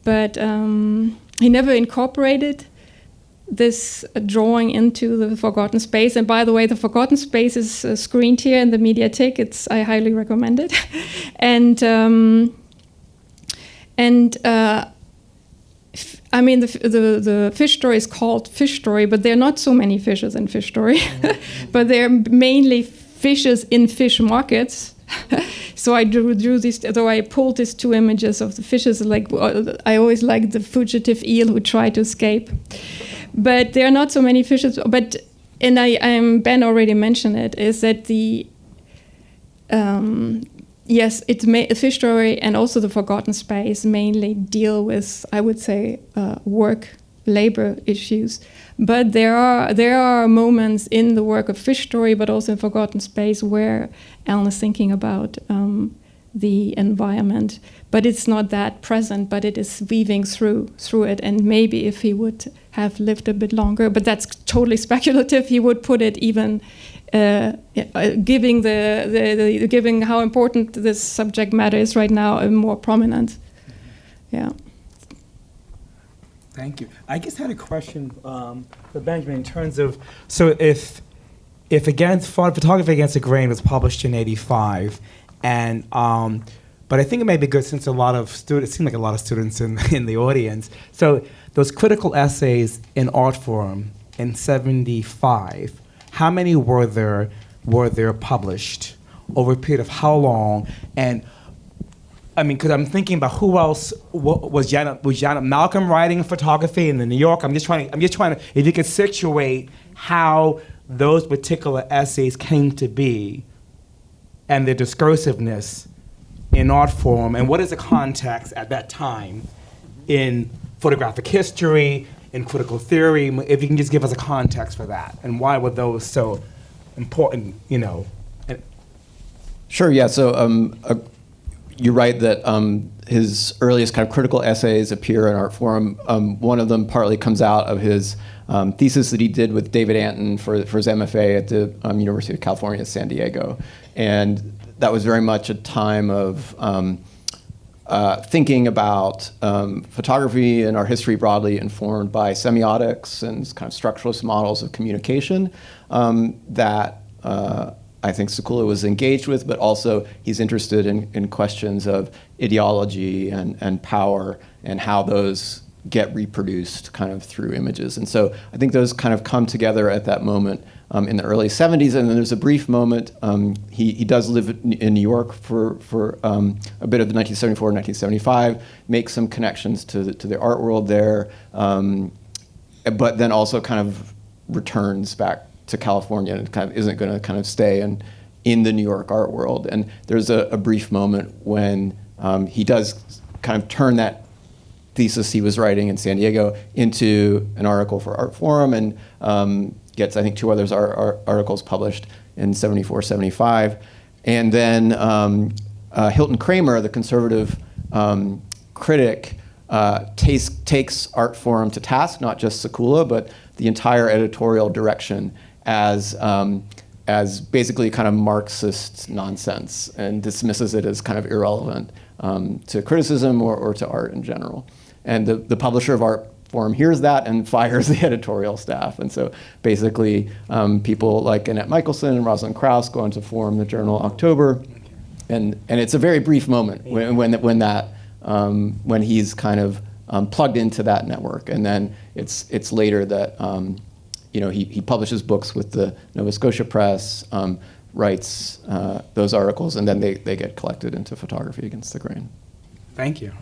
but he never incorporated this drawing into The Forgotten Space. And by the way, The Forgotten Space is screened here in the Mediathek. I highly recommend it. I mean, the fish story is called Fish Story, but there are not so many fishes in Fish Story. But they're mainly fishes in fish markets. So I drew these, though I pulled these 2 images of the fishes. Like I always liked the fugitive eel who tried to escape. But there are not so many fishes. But and Ben already mentioned it, is that the yes, Fish Story and also The Forgotten Space mainly deal with, I would say, work, labor issues. But there are moments in the work of Fish Story, but also in Forgotten Space, where Allan is thinking about the environment. But it's not that present, but it is weaving through it. And maybe if he would have lived a bit longer, but that's totally speculative, he would put it even giving giving how important this subject matter is right now more prominent. Yeah. Thank you. I guess I had a question for Benjamin in terms of, so if Photography Against the Grain was published in '85, and but I think it may be good since a lot of students, it seemed like a lot of students in the audience. So those critical essays in art form in '75, how many were there published over a period of how long? And I mean, because I'm thinking about who else was Janet Malcolm writing photography in the New York. I'm just trying to, if you could situate how those particular essays came to be and their discursiveness in art form, and what is the context at that time in photographic history, in critical theory, if you can just give us a context for that, and why were those so important, you know? Sure, yeah, so you're right that his earliest kind of critical essays appear in Art Forum. One of them partly comes out of his thesis that he did with David Anton for his MFA at the University of California, San Diego. And that was very much a time of thinking about photography and our history broadly informed by semiotics and kind of structuralist models of communication that I think Sekula was engaged with, but also he's interested in questions of ideology and power and how those get reproduced kind of through images. And so I think those kind of come together at that moment in the early 70s, and then there's a brief moment. He does live in New York for a bit of the 1974 and 1975, makes some connections to the art world there, but then also kind of returns back to California and kind of isn't going to kind of stay in the New York art world. And there's a brief moment when he does kind of turn that thesis he was writing in San Diego into an article for Art Forum, and gets, I think, two other articles published in 74, 75. And then Hilton Kramer, the conservative critic, takes Art Forum to task, not just Sekula, but the entire editorial direction as basically kind of Marxist nonsense, and dismisses it as kind of irrelevant to criticism or to art in general. And the publisher of Art Forum hears that and fires the editorial staff. And so basically people like Annette Michelson and Rosalind Krauss go on to form the journal October. And it's a very brief moment when he's kind of plugged into that network. And then it's later that he publishes books with the Nova Scotia Press, writes those articles, and then they get collected into Photography Against the Grain. Thank you.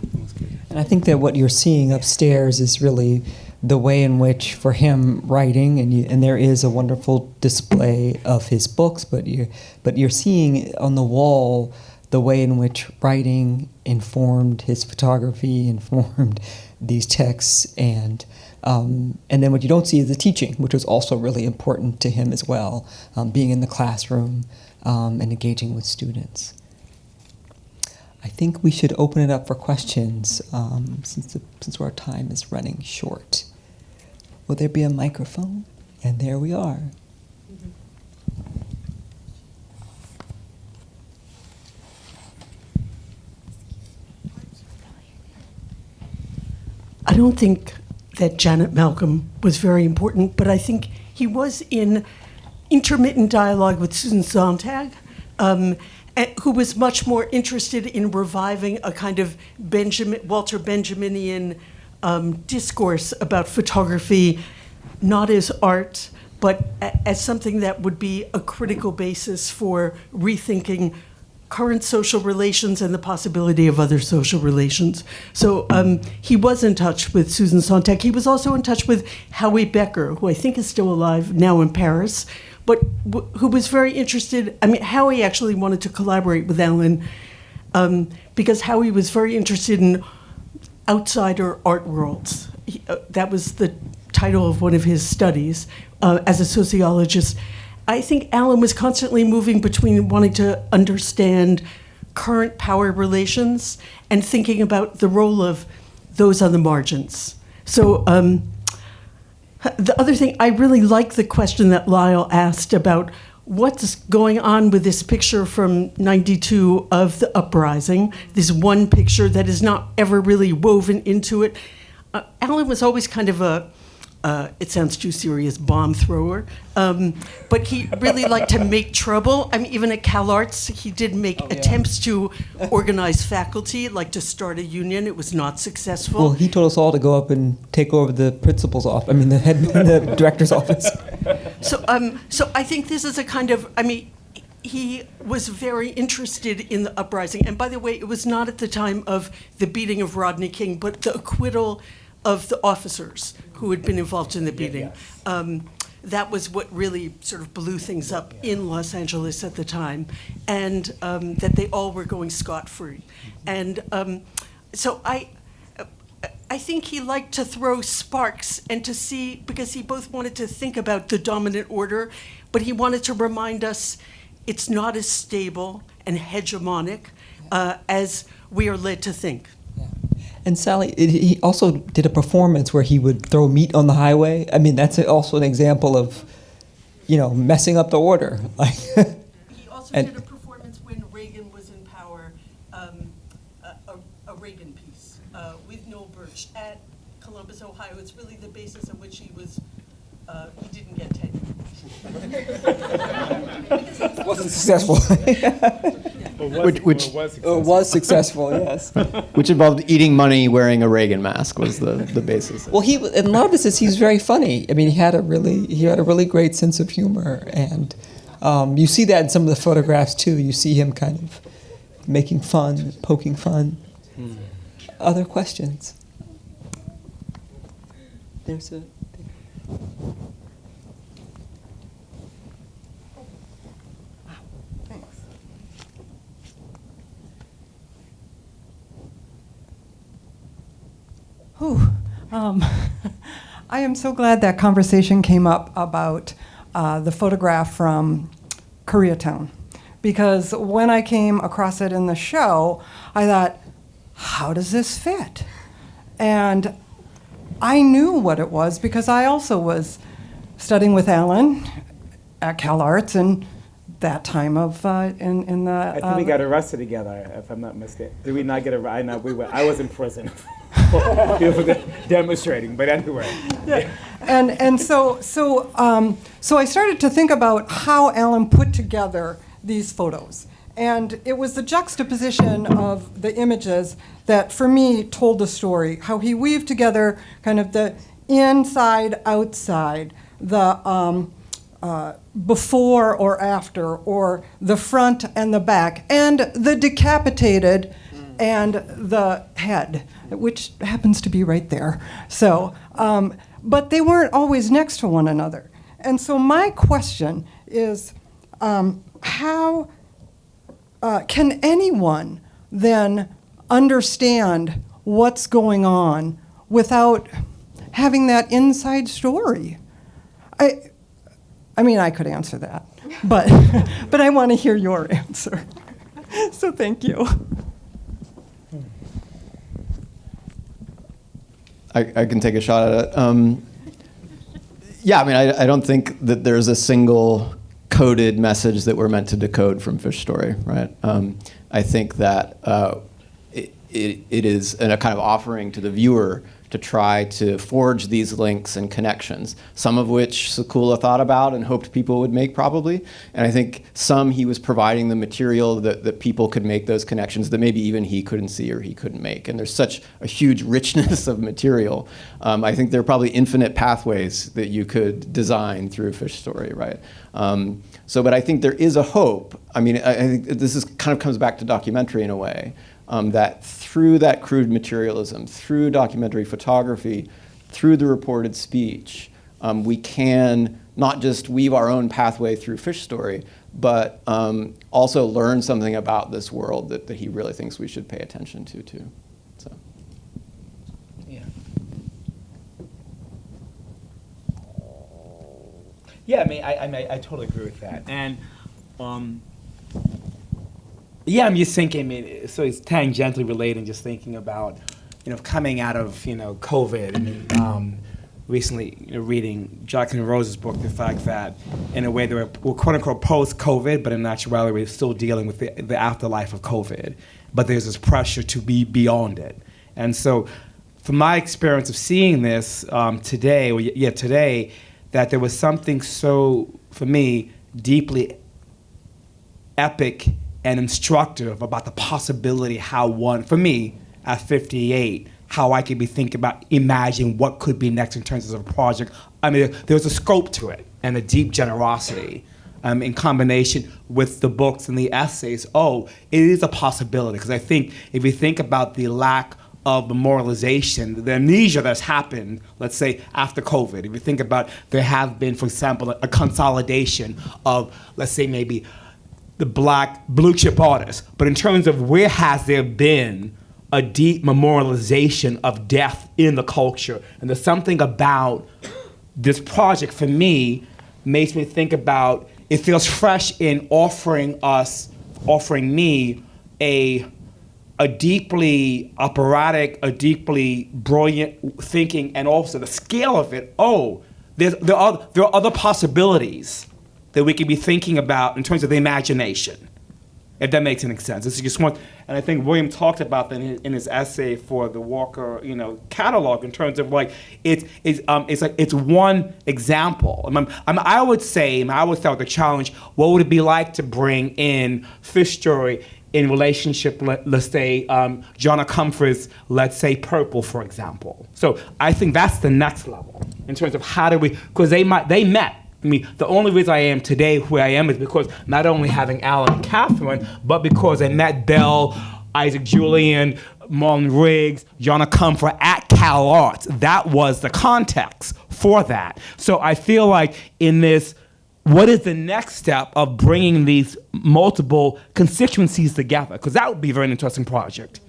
And I think that what you're seeing upstairs is really the way in which, for him, writing, and there is a wonderful display of his books, but you're seeing on the wall the way in which writing informed his photography, informed these texts, and then what you don't see is the teaching, which was also really important to him as well, being in the classroom and engaging with students. I think we should open it up for questions since our time is running short. Will there be a microphone? And there we are. I don't think that Janet Malcolm was very important, but I think he was in intermittent dialogue with Susan Sontag, who was much more interested in reviving a kind of Walter Benjaminian discourse about photography, not as art, but as something that would be a critical basis for rethinking current social relations and the possibility of other social relations. So he was in touch with Susan Sontag. He was also in touch with Howie Becker, who I think is still alive now in Paris, but who was very interested. I mean, Howie actually wanted to collaborate with Allan because Howie was very interested in outsider art worlds. That was the title of one of his studies as a sociologist. I think Allan was constantly moving between wanting to understand current power relations and thinking about the role of those on the margins. So the other thing, I really like the question that Lyle asked about what's going on with this picture from '92 of the uprising, this one picture that is not ever really woven into it. Allan was always kind of it sounds too serious, bomb thrower, but he really liked to make trouble. I mean, even at CalArts, he did make attempts to organize faculty, like to start a union. It was not successful. Well, he told us all to go up and take over the principal's office. I mean, the director's office. So I think this is a kind of, I mean, he was very interested in the uprising. And by the way, it was not at the time of the beating of Rodney King, but the acquittal of the officers who had been involved in the beating. That was what really sort of blew things up in Los Angeles at the time, and that they all were going scot-free. And so I think he liked to throw sparks and to see, because he both wanted to think about the dominant order, but he wanted to remind us it's not as stable and hegemonic as we are led to think. And Sally, he also did a performance where he would throw meat on the highway. I mean, that's also an example of, messing up the order. He also did a performance when Reagan was in power, a Reagan piece with Noel Birch at Columbus, Ohio. It's really the basis on which he didn't get tenure. Wasn't successful. Which was successful, yes. Which involved eating money, wearing a Reagan mask was the basis. Well, and a lot of this is he's very funny. I mean, he had a really great sense of humor, and you see that in some of the photographs too. You see him kind of making fun, poking fun. Other questions? There's a. I am so glad that conversation came up about the photograph from Koreatown, because when I came across it in the show, I thought, how does this fit? And I knew what it was because I also was studying with Allan at CalArts in that time of in the. I think we got arrested together, if I'm not mistaken. Did we not get arrested? I was in prison. Demonstrating, but anyway. Yeah. And so I started to think about how Allan put together these photos. And it was the juxtaposition of the images that, for me, told the story, how he weaved together kind of the inside, outside, the before or after, or the front and the back, and the decapitated and the head, which happens to be right there. So, but they weren't always next to one another. And so my question is, how can anyone then understand what's going on without having that inside story? I mean, I could answer that, but I want to hear your answer. So thank you. I can take a shot at it. Yeah, I mean, I don't think that there's a single coded message that we're meant to decode from Fish Story, right? I think that it is a kind of offering to the viewer to try to forge these links and connections, some of which Sekula thought about and hoped people would make probably. And I think some he was providing the material that people could make those connections that maybe even he couldn't see or he couldn't make. And there's such a huge richness of material. I think there are probably infinite pathways that you could design through a fish story, right? But I think there is a hope. I mean, I think this is kind of comes back to documentary in a way, that through that crude materialism, through documentary photography, through the reported speech, we can not just weave our own pathway through fish story, but also learn something about this world that he really thinks we should pay attention to too. So. Yeah, I mean, I totally agree with that. And yeah, I'm just thinking, I mean, so it's tangentially related, just thinking about, coming out of, COVID. I mean, recently reading Jonathan Rose's book, the fact that in a way we're quote unquote post-COVID, but in actuality we're still dealing with the afterlife of COVID. But there's this pressure to be beyond it. And so from my experience of seeing this today, that there was something so, for me, deeply epic and instructive about the possibility how one, for me, at 58, how I could be thinking about imagining what could be next in terms of a project. I mean, there's a scope to it and a deep generosity in combination with the books and the essays. Oh, it is a possibility, because I think if you think about the lack of memorialization, the amnesia that's happened, let's say, after COVID. If you think about, there have been, for example, a consolidation of, let's say, maybe the Black blue chip artists. But in terms of where has there been a deep memorialization of death in the culture? And there's something about this project, for me, makes me think about, it feels fresh in offering me a deeply operatic, a deeply brilliant thinking, and also the scale of it. Oh, there are other possibilities that we could be thinking about in terms of the imagination, if that makes any sense. This is just one, and I think William talked about that in his essay for the Walker, catalog, in terms of like it's one example. I would start with the challenge: what would it be like to bring in fish story in relationship, let's say, John Comfort's, let's say, Purple, for example. So I think that's the next level in terms of how do we, because they met. I mean, the only reason I am today who I am is because not only having Allan and Catherine, but because I met Bell, Isaac Julian, Marlon Riggs, John Comfort at Cal Arts. That was the context for that. So I feel like in this, what is the next step of bringing these multiple constituencies together? Because that would be a very interesting project,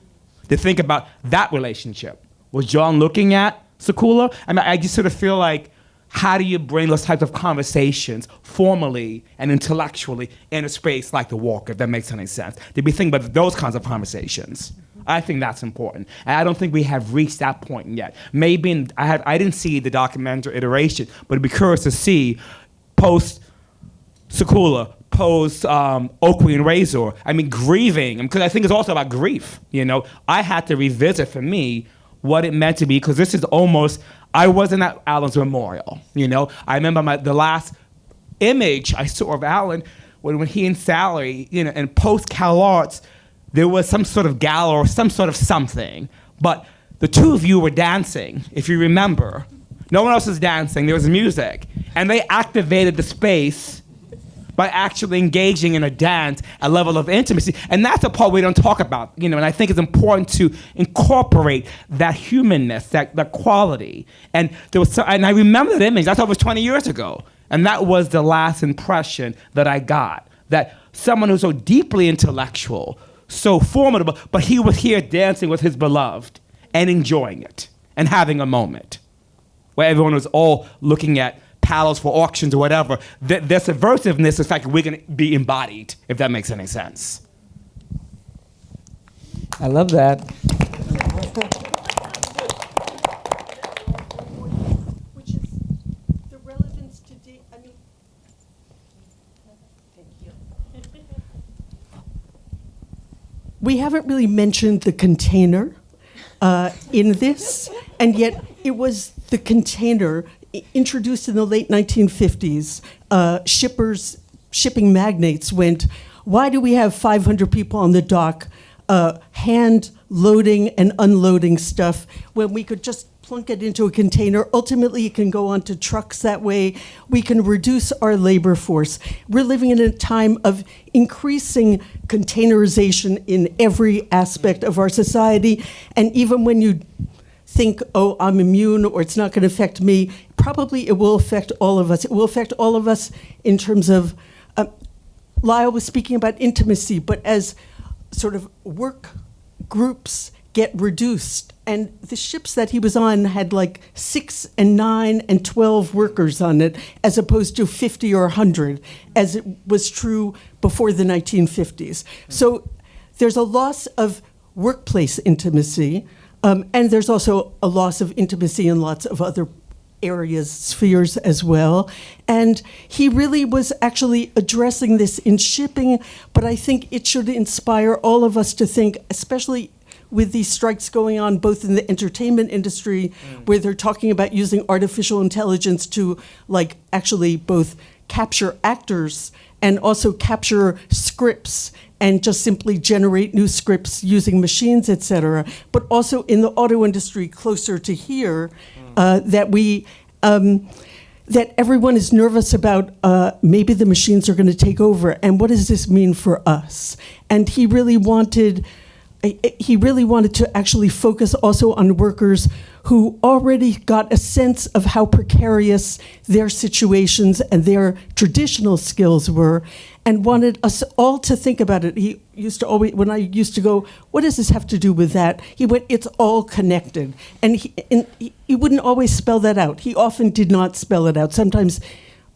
to think about that relationship. Was John looking at Sekula? I mean, I just sort of feel like, how do you bring those types of conversations formally and intellectually in a space like the Walker, if that makes any sense? To be thinking about those kinds of conversations. I think that's important. And I don't think we have reached that point yet. Maybe, I didn't see the documentary iteration, but it'd be curious to see post-Sekula, post-Oakland and Razor, grieving, because I think it's also about grief. I had to revisit, for me, what it meant to be, because this is almost, I wasn't at Allan's memorial, I remember the last image I saw of Allan when he and Sally, and post-Cal Arts, there was some sort of gala or some sort of something, but the two of you were dancing, if you remember. No one else was dancing, there was music, and they activated the space by actually engaging in a dance, a level of intimacy. And that's the part we don't talk about, and I think it's important to incorporate that humanness, that quality. And and I remember that image, I thought it was 20 years ago. And that was the last impression that I got, that someone who's so deeply intellectual, so formidable, but he was here dancing with his beloved and enjoying it and having a moment where everyone was all looking at paddles for auctions or whatever. Their subversiveness is the fact that we're going to be embodied, if that makes any sense. I love that. Which is the relevance today. Thank you. We haven't really mentioned the container. in this, and yet it was the container introduced in the late 1950s. Shipping magnates went, why do we have 500 people on the dock hand loading and unloading stuff when we could just plunk it into a container? Ultimately, it can go onto trucks that way. We can reduce our labor force. We're living in a time of increasing containerization in every aspect of our society. And even when you think, oh, I'm immune or it's not going to affect me, probably it will affect all of us. It will affect all of us in terms of, Lyle was speaking about intimacy, but as sort of work groups get reduced, and the ships that he was on had like 6 and 9 and 12 workers on it, as opposed to 50 or 100, as it was true before the 1950s. So there's a loss of workplace intimacy, and there's also a loss of intimacy in lots of other areas, spheres as well. And he really was actually addressing this in shipping, but I think it should inspire all of us to think, especially with these strikes going on both in the entertainment industry, where they're talking about using artificial intelligence to like actually both capture actors and also capture scripts and just simply generate new scripts using machines, et cetera, but also in the auto industry closer to here, that we, that everyone is nervous about maybe the machines are going to take over, and what does this mean for us? And he really wanted to actually focus also on workers who already got a sense of how precarious their situations and their traditional skills were, and wanted us all to think about it. He used to always, when I used to go, what does this have to do with that? He went, it's all connected. And he wouldn't always spell that out. He often did not spell it out. Sometimes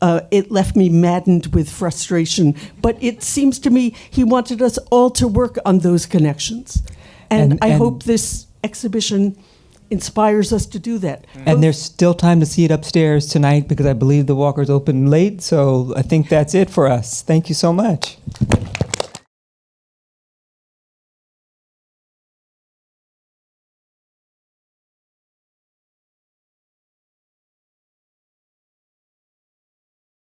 it left me maddened with frustration. But it seems to me he wanted us all to work on those connections. And I hope this exhibition inspires us to do that. And there's still time to see it upstairs tonight because I believe the Walker's open late. So I think that's it for us. Thank you so much.